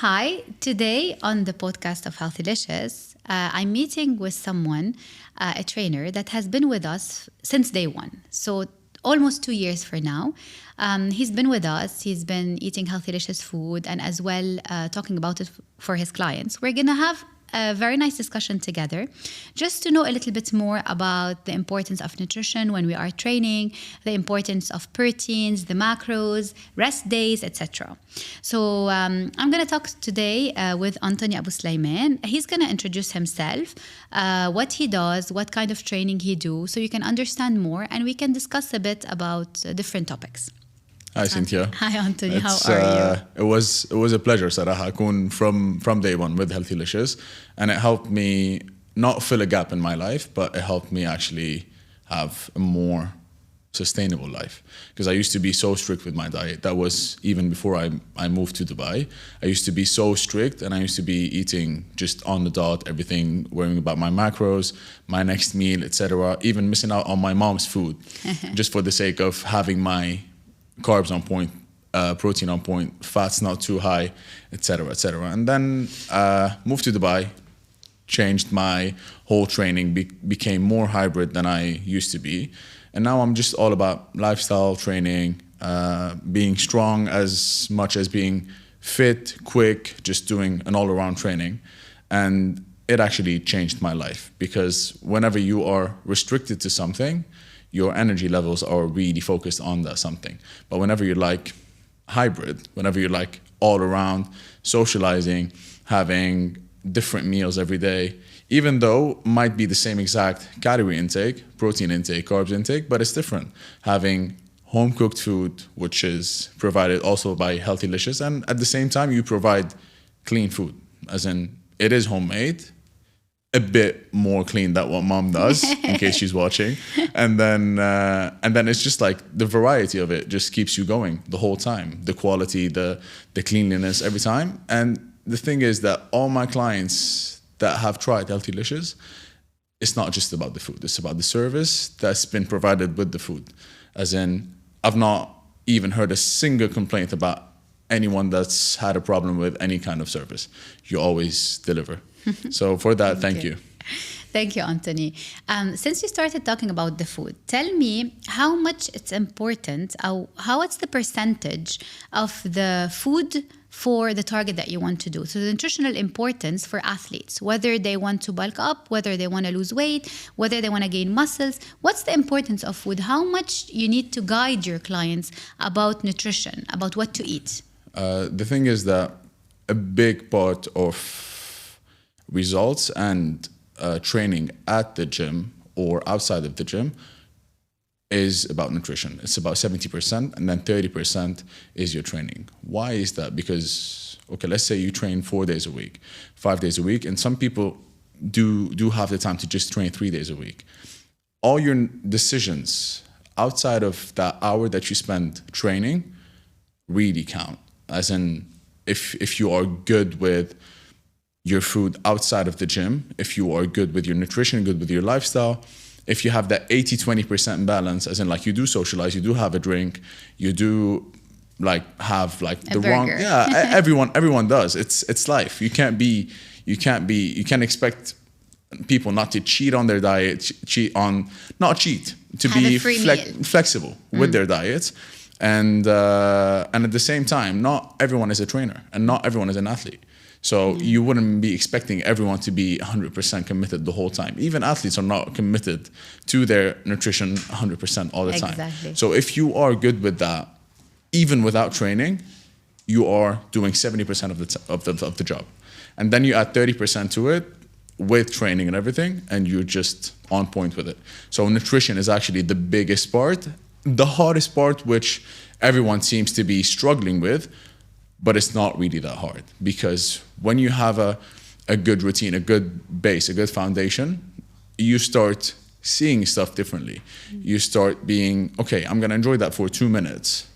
Hi, today on the podcast of Healthylicious, I'm meeting with someone, a trainer that has been with us since day one. So almost 2 years for now. He's been with us. He's been eating Healthylicious food and as well talking about it for his clients. We're going to have a very nice discussion together just to know a little bit more about the importance of nutrition when we are training, the importance of proteins, the macros, rest days, etc. So I'm going to talk today with Anthony Bou Sleiman. He's going to introduce himself, what he does, what kind of training he do, so you can understand more and we can discuss a bit about different topics. Hi, Cynthia. Hi, Anthony. How are you? It was a pleasure, Sarah, from day one with Healthylicious, and it helped me not fill a gap in my life, but it helped me actually have a more sustainable life. Because I used to be so strict with my diet. That was even before I moved to Dubai. I used to be so strict, and I used to be eating just on the dot, everything, worrying about my macros, my next meal, etc. Even missing out on my mom's food, just for the sake of having my carbs on point, protein on point, fats not too high, etc., etc. And then moved to Dubai, changed my whole training, became more hybrid than I used to be. And now I'm just all about lifestyle training, being strong as much as being fit, quick, just doing an all-around training. And it actually changed my life because whenever you are restricted to something, your energy levels are really focused on that something. But whenever you're like hybrid, whenever you're like all around, socializing, having different meals every day, even though might be the same exact calorie intake, protein intake, carbs intake, but it's different. Having home cooked food, which is provided also by Healthylicious, and at the same time you provide clean food, as in it is homemade, a bit more clean than what mom does in case she's watching, and then it's just like the variety of it just keeps you going the whole time, the quality, the cleanliness every time. And the thing is that all my clients that have tried Healthylicious, it's not just about the food, it's about the service that's been provided with the food. As in, I've not even heard a single complaint about anyone that's had a problem with any kind of service. You always deliver. So for that, thank you. Thank you, Anthony. Since you started talking about the food, tell me how much it's important, how it's the percentage of the food for the target that you want to do. So the nutritional importance for athletes, whether they want to bulk up, whether they want to lose weight, whether they want to gain muscles, what's the importance of food? How much you need to guide your clients about nutrition, about what to eat? The thing is that a big part of results and training at the gym or outside of the gym is about nutrition. It's about 70%, and then 30% is your training. Why is that? Because, okay, let's say you train 4 days a week, 5 days a week, and some people do have the time to just train 3 days a week. All your decisions outside of that hour that you spend training really count. As in, if you are good with your food outside of the gym, if you are good with your nutrition, good with your lifestyle, if you have that 80-20% balance, as in like you do socialize, you do have a drink, you do like have like a burger. Wrong, yeah, everyone does. It's life. You can't expect people not to cheat on their diet, to have be flexible with their diets. And at the same time, not everyone is a trainer and not everyone is an athlete. So you wouldn't be expecting everyone to be 100% committed the whole time. Even athletes are not committed to their nutrition 100% all the time. Exactly. So if you are good with that, even without training, you are doing 70% of the job. And then you add 30% to it with training and everything, and you're just on point with it. So nutrition is actually the biggest part, the hardest part, which everyone seems to be struggling with. But it's not really that hard, because when you have a good routine, a good base, a good foundation, you start seeing stuff differently. You start being, okay, I'm going to enjoy that for 2 minutes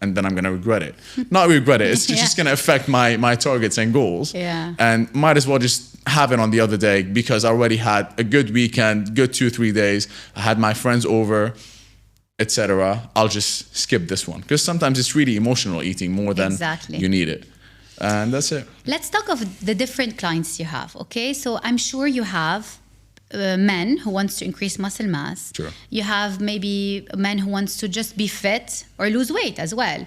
and then I'm going to regret it. Not regret it, it's just going to affect my targets and goals. Yeah. And might as well just have it on the other day because I already had a good weekend, good 2-3 days. I had my friends over, etc. I'll just skip this one, because sometimes it's really emotional eating more than you need it. And that's it. Let's talk of the different clients you have, okay? So I'm sure you have men who wants to increase muscle mass. Sure. You have maybe men who wants to just be fit or lose weight as well.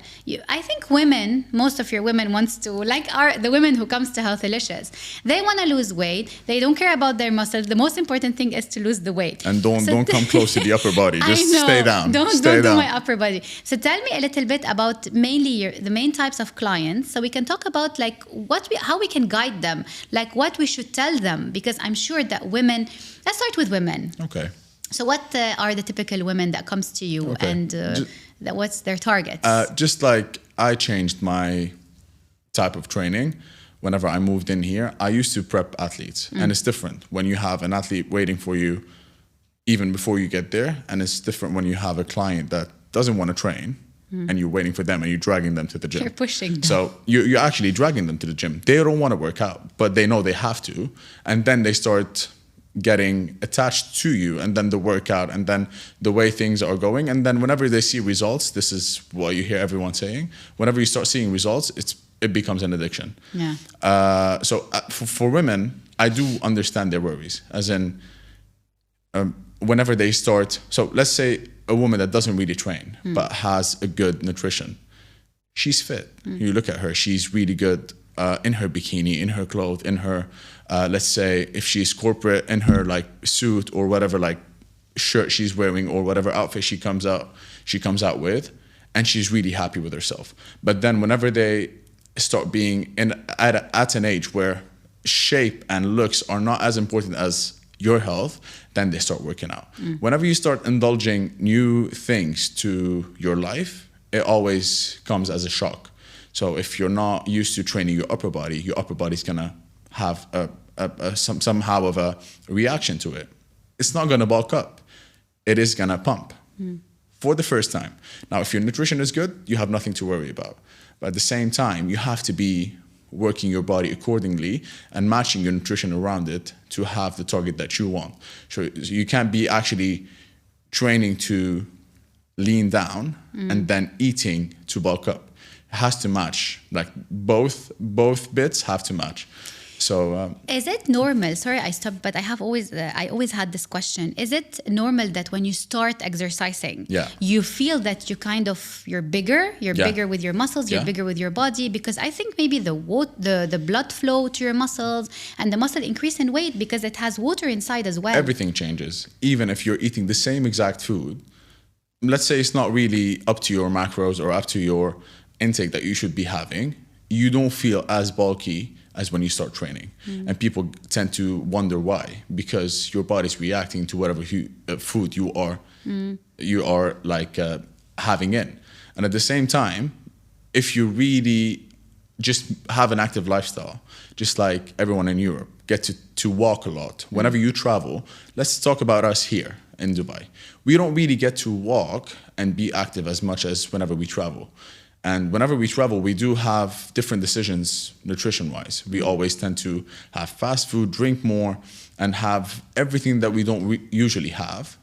I think women, most of your women wants to, like the women who comes to Healthylicious, they want to lose weight. They don't care about their muscles. The most important thing is to lose the weight. And don't come close to the upper body. Just stay down. Don't do my upper body. So tell me a little bit about mainly the main types of clients, so we can talk about like how we can guide them, like what we should tell them, because I'm sure that women. Let's start with women. Okay. So what are the typical women that comes to you, and what's their targets? Just like I changed my type of training whenever I moved in here. I used to prep athletes, and it's different when you have an athlete waiting for you even before you get there, and it's different when you have a client that doesn't want to train and you're waiting for them and you're dragging them to the gym. You're pushing them. So you're actually dragging them to the gym. They don't want to work out, but they know they have to, and then they start getting attached to you, and then the workout, and then the way things are going, and then whenever they see results, this is what you hear everyone saying, whenever you start seeing results, it becomes an addiction. For women, I do understand their worries, as in whenever they start, so let's say a woman that doesn't really train but has a good nutrition, she's fit. You look at her, she's really good in her bikini, in her clothes, in her let's say if she's corporate, in her like suit or whatever like shirt she's wearing or whatever outfit she comes out with, and she's really happy with herself. But then whenever they start being at an age where shape and looks are not as important as your health, then they start working out. Whenever you start indulging new things to your life, it always comes as a shock. So if you're not used to training your upper body's gonna have somehow of a reaction to it. It's not gonna bulk up. It is gonna pump for the first time. Now, if your nutrition is good, you have nothing to worry about. But at the same time, you have to be working your body accordingly and matching your nutrition around it to have the target that you want. So you can't be actually training to lean down and then eating to bulk up. It has to match, like both bits have to match. So is it normal? Sorry, I stopped, but I always had this question. Is it normal that when you start exercising, you feel that you're bigger, bigger with your muscles, you're bigger with your body? Because I think maybe the blood flow to your muscles and the muscle increase in weight because it has water inside as well. Everything changes. Even if you're eating the same exact food, let's say it's not really up to your macros or up to your intake that you should be having, you don't feel as bulky as when you start training. And people tend to wonder why, because your body's reacting to whatever food you are like having in. And at the same time, if you really just have an active lifestyle, just like everyone in Europe, get to walk a lot. Whenever you travel, let's talk about us here in Dubai. We don't really get to walk and be active as much as whenever we travel. And whenever we travel, we do have different decisions nutrition-wise. We always tend to have fast food, drink more, and have everything that we don't usually have.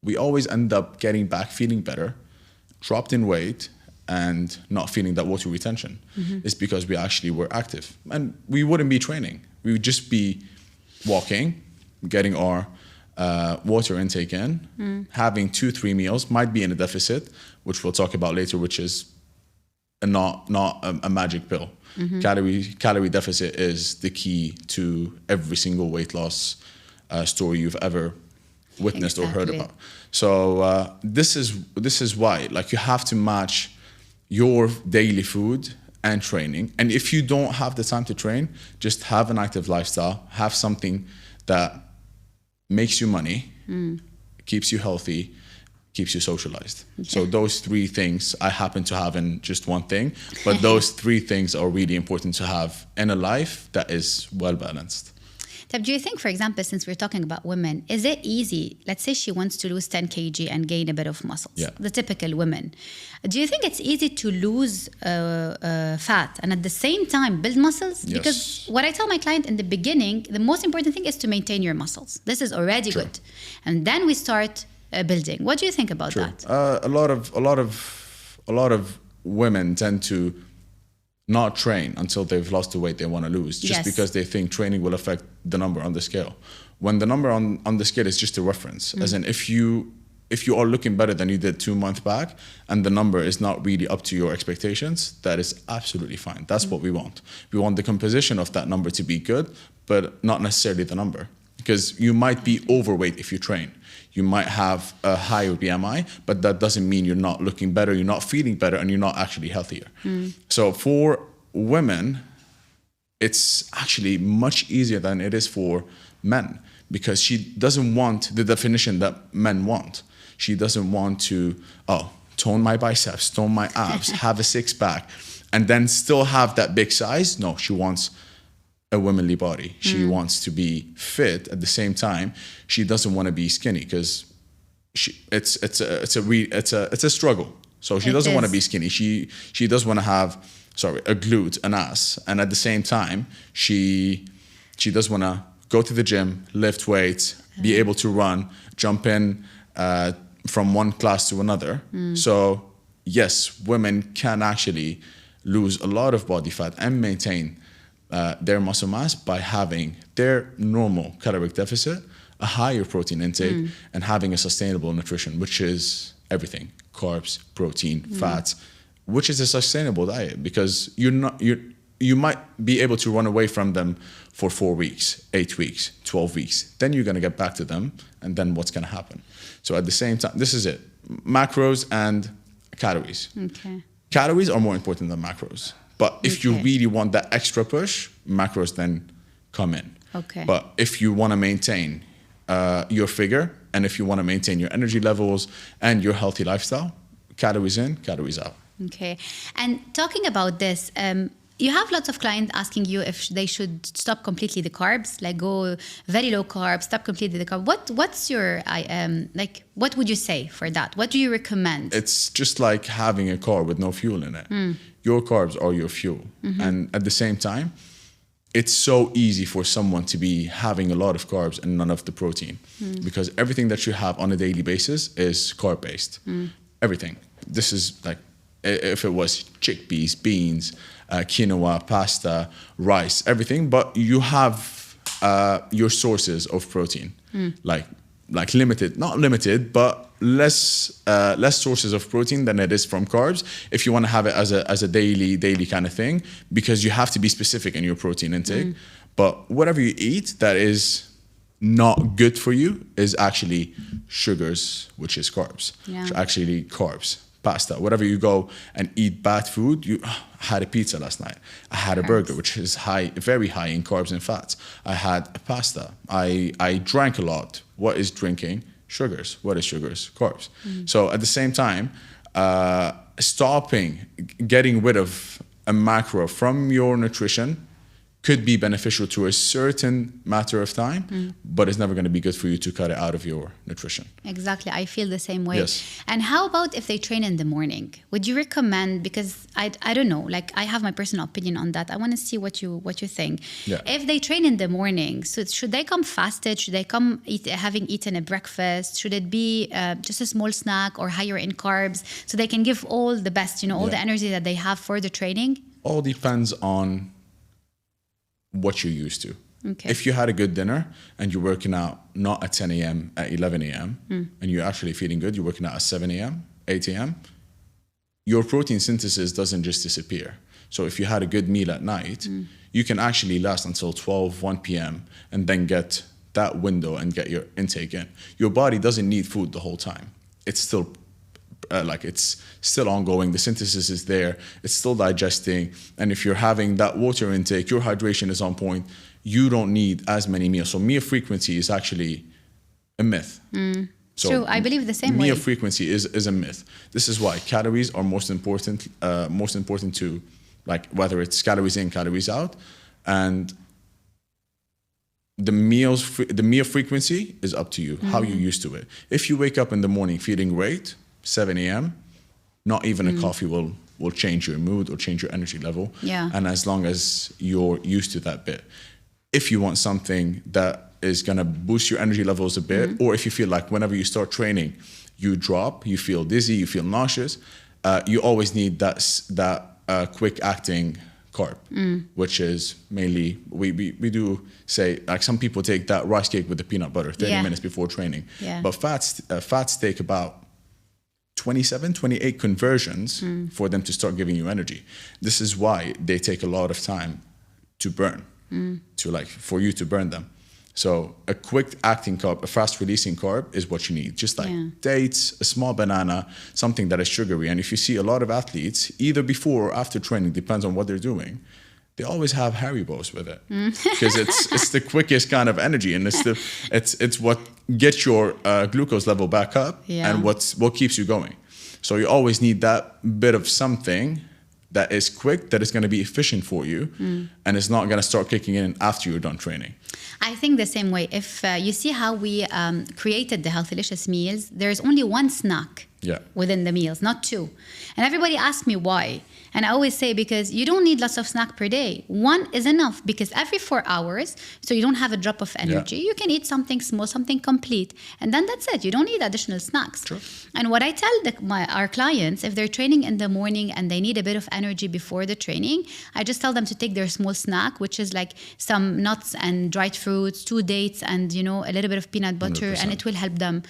We always end up getting back feeling better, dropped in weight, and not feeling that water retention. It's because we actually were active. And we wouldn't be training. We would just be walking, getting our water intake in, having 2-3 meals, might be in a deficit, which we'll talk about later, which is not a magic pill. Calorie deficit is the key to every single weight loss story you've ever witnessed or heard about. So this is why, like, you have to match your daily food and training. And if you don't have the time to train, just have an active lifestyle, have something that makes you money, keeps you healthy, keeps you socialized. So those 3 things I happen to have in just one thing, but those 3 things are really important to have in a life that is well balanced. Do you think, for example, since we're talking about women, is it easy? Let's say she wants to lose 10 kg and gain a bit of muscles, the typical women. Do you think it's easy to lose fat and at the same time build muscles? Yes. Because what I tell my client in the beginning, the most important thing is to maintain your muscles. This is already good. And then we start building. What do you think about that? A lot of women tend to not train until they've lost the weight they want to lose, just Yes. because they think training will affect the number on the scale. When the number on the scale is just a reference, as in if you are looking better than you did 2 months back and the number is not really up to your expectations, that is absolutely fine. That's what we want. We want the composition of that number to be good, but not necessarily the number. Because you might be overweight if you train. You might have a higher BMI, but that doesn't mean you're not looking better, you're not feeling better, and you're not actually healthier. So for women, it's actually much easier than it is for men, because she doesn't want the definition that men want. She doesn't want to, tone my biceps, tone my abs, have a six-pack, and then still have that big size. No, she wants a womanly body. She wants to be fit at the same time. She doesn't want to be skinny, because it's a struggle. So she doesn't want to be skinny. She does want to have a glute, an ass, and at the same time she does want to go to the gym, lift weights, be able to run, jump in from one class to another. So yes, women can actually lose a lot of body fat and maintain their muscle mass by having their normal caloric deficit, a higher protein intake, and having a sustainable nutrition, which is everything: carbs, protein, fats, which is a sustainable diet. Because you might be able to run away from them for 4 weeks, 8 weeks, 12 weeks. Then you're going to get back to them, and then what's going to happen? So at the same time, this is it: macros and calories. Okay. Calories are more important than macros. But if you really want that extra push, macros then come in. Okay. But if you want to maintain your figure, and if you want to maintain your energy levels and your healthy lifestyle, calories in, calories out. Okay. And talking about this, you have lots of clients asking you if they should stop completely the carbs, like go very low carb, stop completely the carb. What's your what would you say for that? What do you recommend? It's just like having a car with no fuel in it. Your carbs are your fuel. And at the same time, it's so easy for someone to be having a lot of carbs and none of the protein, because everything that you have on a daily basis is carb based. Everything. This is like, if it was chickpeas, beans, quinoa, pasta, rice, everything, but you have your sources of protein, like limited, not limited, but less sources of protein than it is from carbs, if you want to have it as a daily kind of thing, because you have to be specific in your protein intake. But whatever you eat that is not good for you is actually sugars, which is carbs. So actually carbs. Pasta, whatever you go and eat bad food. I had a pizza last night. I had a burger, which is very high in carbs and fats. I had a pasta. I drank a lot. What is drinking? Sugars. What is sugars? Carbs. So at the same time, getting rid of a macro from your nutrition could be beneficial to a certain matter of time, but it's never going to be good for you to cut it out of your nutrition. Exactly. I feel the same way. Yes. And how about if they train in the morning? Would you recommend, because I don't know, like I have my personal opinion on that. I want to see what you think. Yeah. If they train in the morning, so should they come fasted? Should they come having eaten a breakfast? Should it be just a small snack or higher in carbs, so they can give all the best, all the energy that they have for the training? All depends on what you're used to. Okay. If you had a good dinner and you're working out not at 10 a.m., at 11 a.m., and you're actually feeling good, you're working out at 7 a.m., 8 a.m., your protein synthesis doesn't just disappear. So if you had a good meal at night, you can actually last until 12, 1 p.m. and then get that window and get your intake in. Your body doesn't need food the whole time. It's still it's still ongoing. The synthesis is there. It's still digesting. And if you're having that water intake, your hydration is on point. You don't need as many meals. So meal frequency is actually a myth. So true. I believe the same way. Meal frequency is a myth. This is why calories are most important to, like, whether it's calories in, calories out. And the meal frequency is up to you, how you're used to it. If you wake up in the morning feeling great, 7 a.m., not even a coffee will change your mood or change your energy level. Yeah. And as long as you're used to that bit. If you want something that is going to boost your energy levels a bit, or if you feel like whenever you start training, you drop, you feel dizzy, you feel nauseous, you always need that quick acting carb, which is mainly, we do say, like some people take that rice cake with the peanut butter 30 minutes before training. Yeah. But fats take about 27, 28 conversions for them to start giving you energy. This is why they take a lot of time to burn, for you to burn them. So a quick acting carb, a fast releasing carb is what you need. Just like dates, a small banana, something that is sugary. And if you see a lot of athletes, either before or after training, depends on what they're doing, they always have Haribos with it because it's the quickest kind of energy, and it's what gets your glucose level back up and what keeps you going. So you always need that bit of something that is quick, that is going to be efficient for you, and it's not going to start kicking in after you're done training. I think the same way. If you see how we created the Healthylicious meals, there's only one snack within the meals, not two. And everybody asks me why. And I always say, because you don't need lots of snack per day. One is enough, because every 4 hours, so you don't have a drop of energy, you can eat something small, something complete, and then that's it. You don't need additional snacks. True. And what I tell our clients, if they're training in the morning and they need a bit of energy before the training, I just tell them to take their small snack, which is like some nuts and dried fruits, 2 dates, and a little bit of peanut butter, 100%. and it will help them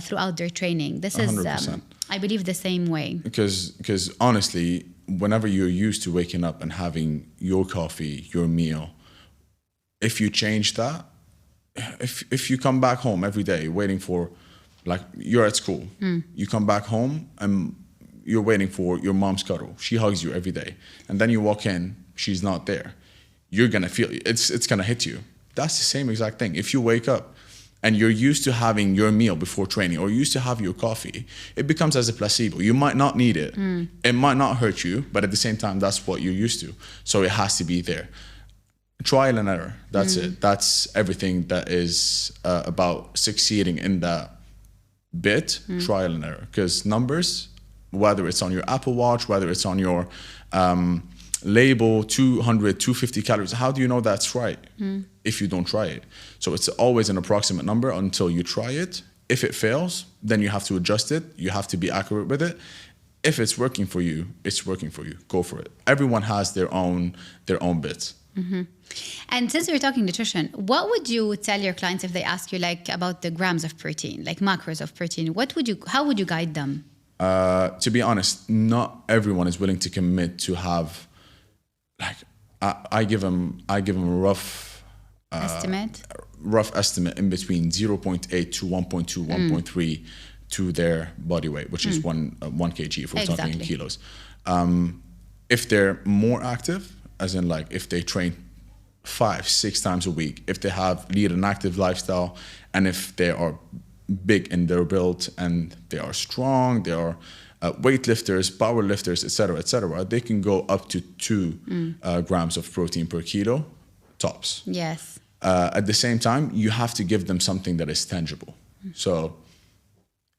throughout their training. This 100%. is, I believe, the same way. Because honestly, whenever you're used to waking up and having your coffee, your meal, if you change that, if you come back home every day waiting for, like you're at school, you come back home and you're waiting for your mom's cuddle. She hugs you every day. And then you walk in, she's not there. You're going to feel, it's going to hit you. That's the same exact thing. If you wake up and you're used to having your meal before training, or used to have your coffee, it becomes as a placebo. You might not need it. It might not hurt you, but at the same time, that's what you're used to. So it has to be there. Trial and error. That's it. That's everything that is about succeeding in that bit. Trial and error. Because numbers, whether it's on your Apple Watch, whether it's on your label, 200, 250 calories, how do you know that's right if you don't try it? So it's always an approximate number until you try it. If it fails, then you have to adjust it. You have to be accurate with it. If it's working for you, it's working for you. Go for it. Everyone has their own bits. And since we're talking nutrition, what would you tell your clients if they ask you like about the grams of protein, like macros of protein? How would you guide them? To be honest, not everyone is willing to commit to have, like, I give them a rough estimate in between 0.8 to 1.2, 1.3 to their body weight, which is 1 kg if we're talking in kilos. If they're more active, as in like if they train 5-6 times a week, if they lead an active lifestyle, and if they are big in their build and they are strong, they are weightlifters, power lifters, etc., they can go up to 2 grams of protein per kilo, tops. Yes. At the same time, you have to give them something that is tangible. So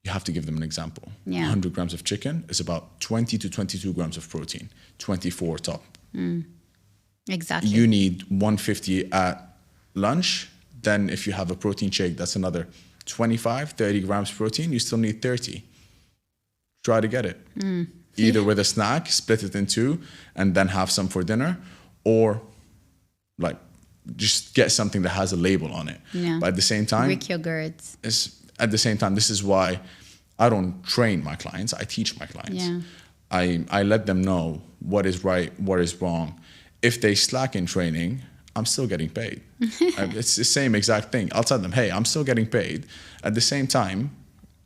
you have to give them an example. 100 grams of chicken is about 20 to 22 grams of protein, 24 top. Exactly. You need 150 at lunch. Then if you have a protein shake, that's another 25, 30 grams protein. You still need 30. Try to get it. Either with a snack, split it in 2, and then have some for dinner, or like just get something that has a label on it. But at the same time, Greek yogurts. At the same time, this is why I don't train my clients. I teach my clients. I let them know what is right, what is wrong. If they slack in training, I'm still getting paid. It's the same exact thing. I'll tell them, hey, I'm still getting paid. At the same time,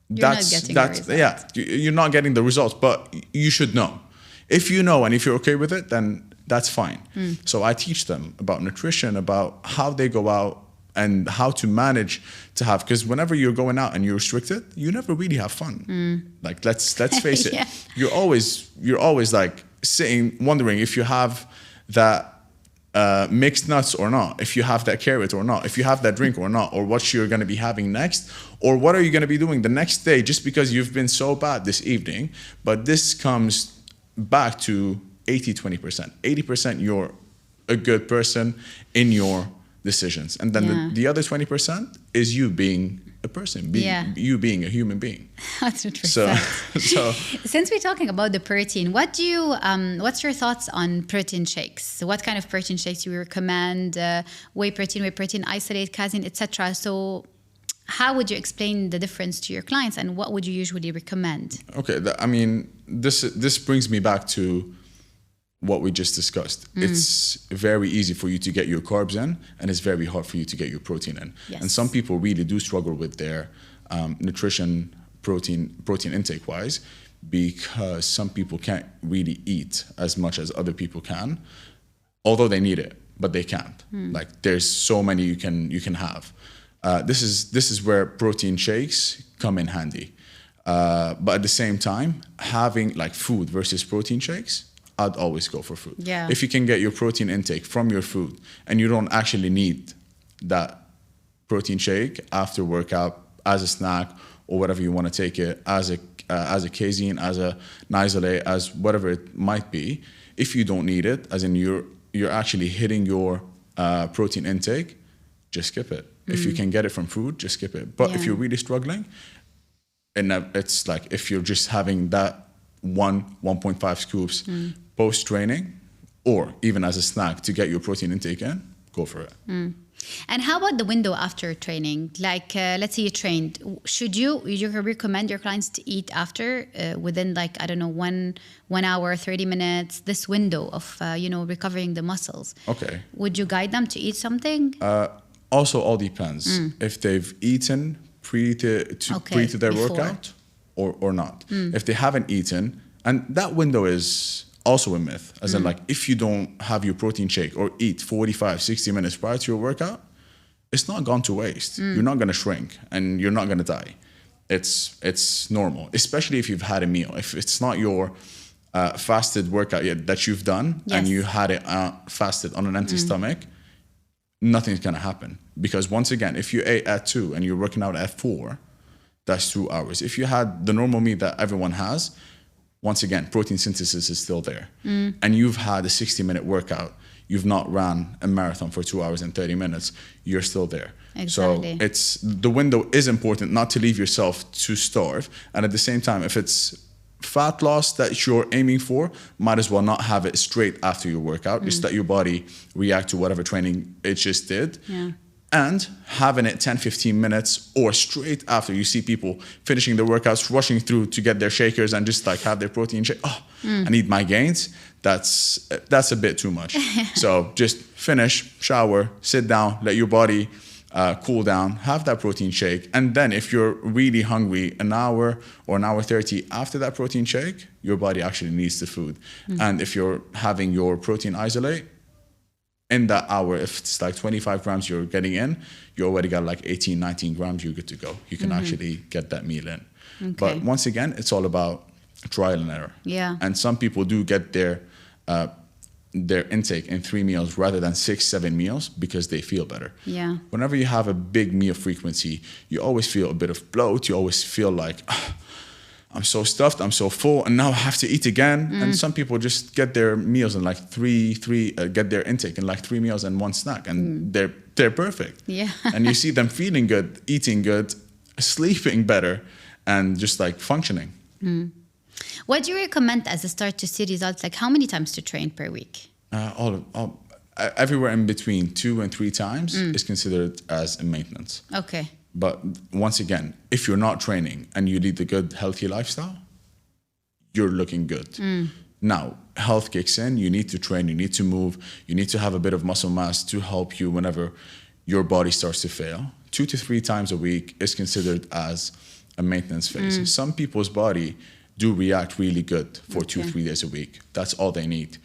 you're not getting the results, but you should know. If you know and if you're okay with it, then that's fine. So I teach them about nutrition, about how they go out and how to manage to have, because whenever you're going out and you're restricted, you never really have fun. Like let's face it. You're always like sitting wondering if you have that mixed nuts or not, if you have that carrot or not, if you have that drink or not, or what you're going to be having next, or what are you going to be doing the next day just because you've been so bad this evening. But this comes back to 80-20%. 80% you're a good person in your decisions, and then the other 20% is you being a person, you being a human being. 100%. So since we're talking about the protein, what's your thoughts on protein shakes? So what kind of protein shakes you recommend? Whey protein isolate, casein, etc. So how would you explain the difference to your clients, and what would you usually recommend? Okay, this brings me back to what we just discussed. It's very easy for you to get your carbs in, and it's very hard for you to get your protein in. Yes. And some people really do struggle with their nutrition, protein intake wise, because some people can't really eat as much as other people can, although they need it, but they can't. Like, there's so many you can have. This is where protein shakes come in handy. But at the same time, having like food versus protein shakes, I'd always go for food. Yeah. If you can get your protein intake from your food and you don't actually need that protein shake after workout as a snack or whatever you want to take it, as a casein, as an isolate, as whatever it might be, if you don't need it, as in you're actually hitting your protein intake, just skip it. If you can get it from food, just skip it. But if you're really struggling, and it's like if you're just having that 1.5 scoops post-training, or even as a snack to get your protein intake in, go for it. And how about the window after training? Like, let's say you trained. Should you recommend your clients to eat after, within like, I don't know, 1 hour, 30 minutes, this window of, recovering the muscles? Okay. Would you guide them to eat something? Also, all depends if they've eaten pre to their workout or not. If they haven't eaten, and that window is also a myth, as in like if you don't have your protein shake or eat 45, 60 minutes prior to your workout, it's not gone to waste. You're not going to shrink and you're not going to die. It's normal, especially if you've had a meal. If it's not your fasted workout yet that you've done, and you had it fasted on an empty stomach, nothing's going to happen. Because once again, if you ate at 2 and you're working out at 4, that's 2 hours. If you had the normal meal that everyone has, once again, protein synthesis is still there. And you've had a 60-minute workout. You've not ran a marathon for 2 hours and 30 minutes. You're still there. Exactly. So the window is important, not to leave yourself to starve. And at the same time, if it's fat loss that you're aiming for, might as well not have it straight after your workout. Just let your body react to whatever training it just did. And having it 10, 15 minutes or straight after. You see people finishing their workouts, rushing through to get their shakers and just like have their protein shake. I need my gains. That's a bit too much. So just finish, shower, sit down, let your body cool down, have that protein shake. And then if you're really hungry, an hour or an hour 30 after that protein shake, your body actually needs the food. And if you're having your protein isolate, in that hour, if it's like 25 grams you're getting in, you already got like 18, 19 grams, you're good to go. You can actually get that meal in. But once again, it's all about trial and error. And some people do get their intake in 3 meals rather than 6, 7 meals because they feel better. Whenever you have a big meal frequency, you always feel a bit of bloat. You always feel like, I'm so stuffed, I'm so full, and now I have to eat again. And some people just get their meals in like get their intake in like 3 meals and 1 snack, and they're perfect. And you see them feeling good, eating good, sleeping better, and just like functioning. What do you recommend as a start to see results? Like how many times to train per week? Everywhere in between 2 and 3 times is considered as a maintenance. Okay. But once again, if you're not training and you lead a good, healthy lifestyle, you're looking good. Now, health kicks in. You need to train. You need to move. You need to have a bit of muscle mass to help you whenever your body starts to fail. 2 to 3 times a week is considered as a maintenance phase. Some people's body do react really good for 2-3 days a week. That's all they need.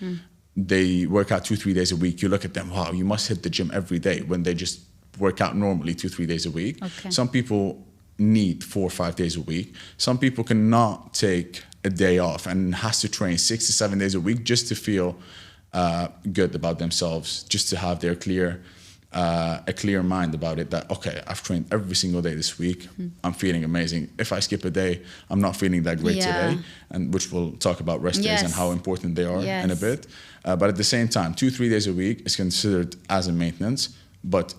They work out 2-3 days a week. You look at them, wow, you must hit the gym every day, when they just work out normally 2-3 days a week. Some people need 4 or 5 days a week. Some people cannot take a day off and has to train 6 to 7 days a week just to feel good about themselves, just to have their a clear mind about it, that okay, I've trained every single day this week. I'm feeling amazing. If I skip a day, I'm not feeling that great today, and which we'll talk about rest days and how important they are in a bit. But at the same time, 2-3 days a week is considered as a maintenance, but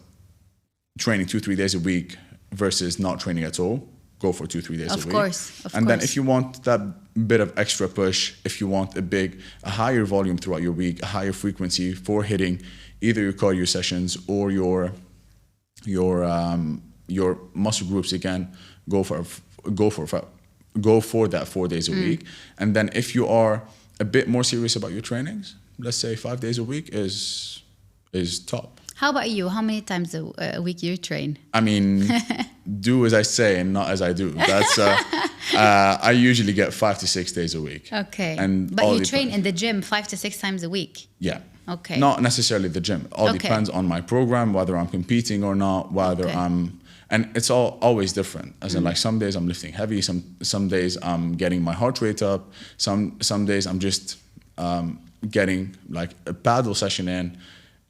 training 2-3 days a week versus not training at all, go for 2-3 days a week. Of course. And then if you want that bit of extra push, if you want a higher volume throughout your week, a higher frequency for hitting either your cardio sessions or your muscle groups again, go for that 4 days a week. And then if you are a bit more serious about your trainings, let's say 5 days a week is top. How about you? How many times a week you train? I mean, do as I say and not as I do. That's I usually get 5 to 6 days a week. Okay. And but you train in the gym 5 to 6 times a week? Yeah. Okay. Not necessarily the gym. All depends on my program, whether I'm competing or not, whether and it's always different. As in, like, some days I'm lifting heavy, some days I'm getting my heart rate up, some days I'm just getting like a paddle session in.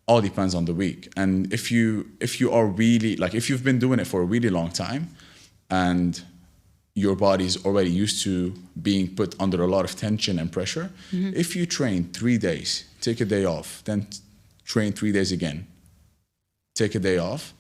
All depends on the week. And if you are really, like, if you've been doing it for a really long time and your body's already used to being put under a lot of tension and pressure, if you train 3 days, take a day off, then train 3 days again, take a day off,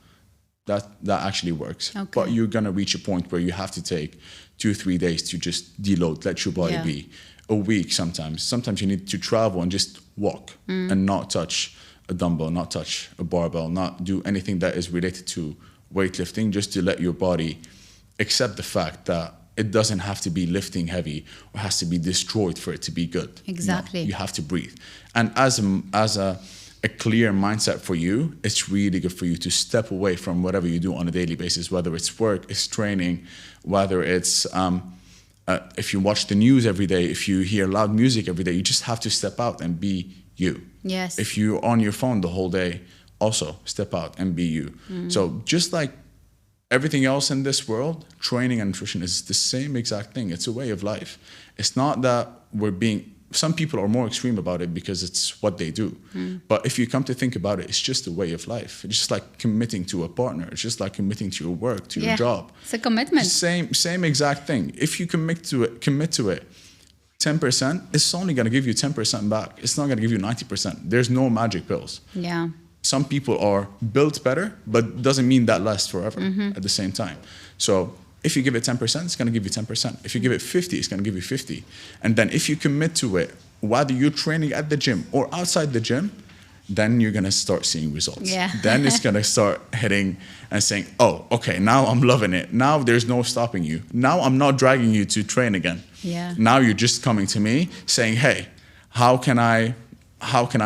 that actually works. Okay. But you're gonna reach a point where you have to take 2-3 days to just deload, let your body be. A week sometimes you need to travel and just walk and not touch a dumbbell, not touch a barbell, not do anything that is related to weightlifting, just to let your body accept the fact that it doesn't have to be lifting heavy or has to be destroyed for it to be good. Exactly. You have to breathe. And as a clear mindset for you, it's really good for you to step away from whatever you do on a daily basis, whether it's work, it's training, whether it's if you watch the news every day, if you hear loud music every day, you just have to step out and be you. Yes. If you're on your phone the whole day, also step out and be you. So just like everything else in this world, training and nutrition is the same exact thing. It's a way of life. It's not that some people are more extreme about it because it's what they do. But if you come to think about it, it's just a way of life. It's just like committing to a partner. It's just like committing to your work, to your job. It's a commitment. Same exact thing. If you commit to it, 10%, it's only going to give you 10% back. It's not going to give you 90%. There's no magic pills. Yeah. Some people are built better, but doesn't mean that lasts forever at the same time. So if you give it 10%, it's going to give you 10%. If you give it 50, it's going to give you 50. And then if you commit to it, whether you're training at the gym or outside the gym, then you're going to start seeing results. Yeah. Then it's going to start hitting and saying, oh, okay, now I'm loving it. Now there's no stopping you. Now I'm not dragging you to train again. Yeah. Now you're just coming to me saying, hey, how can I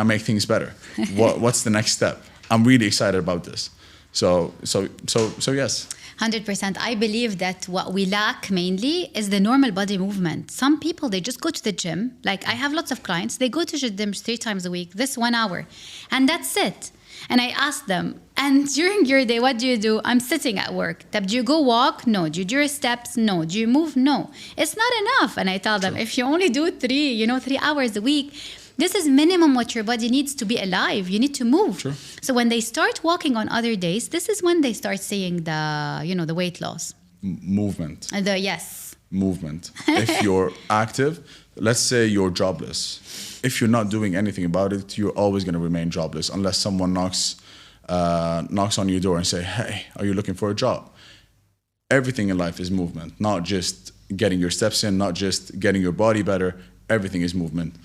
make things better? What's the next step? I'm really excited about this. So yes. 100%. I believe that what we lack mainly is the normal body movement. Some people, they just go to the gym. Like, I have lots of clients, they go to the gym 3 times a week, this 1 hour, and that's it. And I ask them, and during your day, what do? I'm sitting at work. Do you go walk? No. Do you do your steps? No. Do you move? No. It's not enough. And I tell them, if you only do 3 hours a week, this is minimum what your body needs to be alive. You need to move. Sure. So when they start walking on other days, this is when they start seeing the weight loss. Movement. Yes. Movement. If you're active, let's say you're jobless. If you're not doing anything about it, you're always going to remain jobless unless someone knocks on your door and say, hey, are you looking for a job? Everything in life is movement, not just getting your steps in, not just getting your body better. Everything is movement.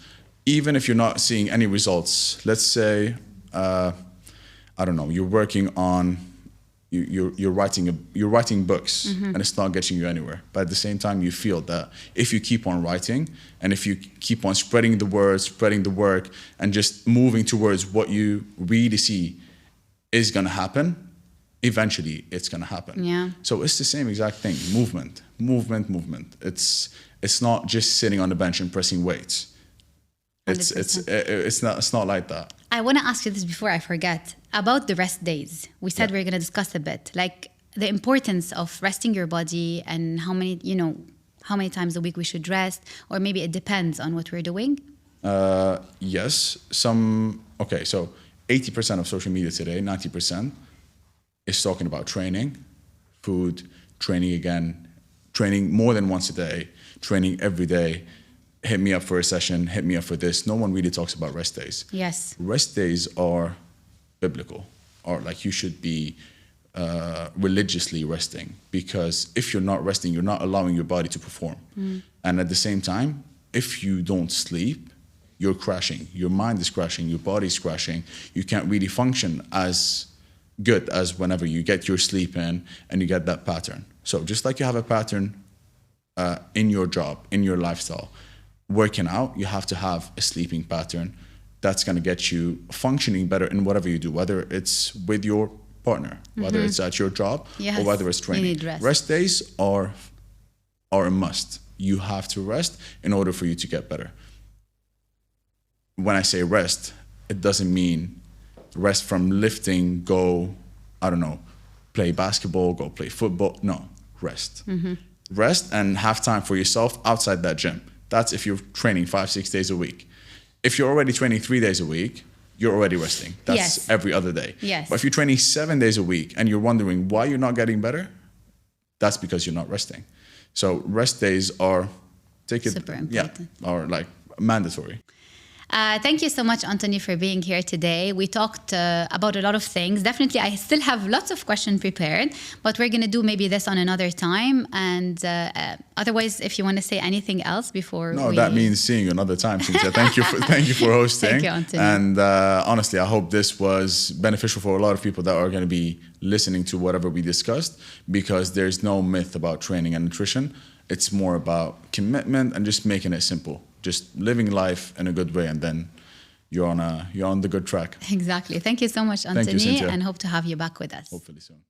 Even if you're not seeing any results, let's say, I don't know, you're working on, you're writing books and it's not getting you anywhere. But at the same time, you feel that if you keep on writing and if you keep on spreading the word, spreading the work, and just moving towards what you really see is going to happen, eventually it's going to happen. Yeah. So it's the same exact thing, movement. It's not just sitting on the bench and pressing weights. It's not like that. I want to ask you this before I forget about the rest days. We said we're going to discuss a bit, like the importance of resting your body and how many times a week we should rest, or maybe it depends on what we're doing. Yes. So 80% of social media today, 90% is talking about training, food, training again, training more than once a day, training every day. Hit me up for a session, hit me up for this. No one really talks about rest days. Yes. Rest days are biblical, or like you should be religiously resting, because if you're not resting, you're not allowing your body to perform. And at the same time, if you don't sleep, you're crashing. Your mind is crashing, your body's crashing. You can't really function as good as whenever you get your sleep in and you get that pattern. So just like you have a pattern in your job, in your lifestyle, working out, you have to have a sleeping pattern that's going to get you functioning better in whatever you do, whether it's with your partner, whether it's at your job, or whether it's training. You need rest. Rest days are a must. You have to rest in order for you to get better. When I say rest, it doesn't mean rest from lifting, go, I don't know, play basketball, go play football. No, rest. Rest and have time for yourself outside that gym. That's if you're training 5-6 days a week. If you're already training 3 days a week, you're already resting. That's every other day. Yes. But if you're training 7 days a week and you're wondering why you're not getting better, that's because you're not resting. So rest days are super important. Are like mandatory. Thank you so much, Anthony, for being here today. We talked about a lot of things. Definitely, I still have lots of questions prepared, but we're going to do maybe this on another time. And otherwise, if you want to say anything else before that means seeing you another time, Cynthia. Thank you for hosting. Thank you, Anthony. And honestly, I hope this was beneficial for a lot of people that are going to be listening to whatever we discussed, because there's no myth about training and nutrition. It's more about commitment and just making it simple. Just living life in a good way, and then you're on the good track. Exactly. Thank you so much, Anthony, Thank you, Cynthia. and hope to have you back with us. Hopefully soon.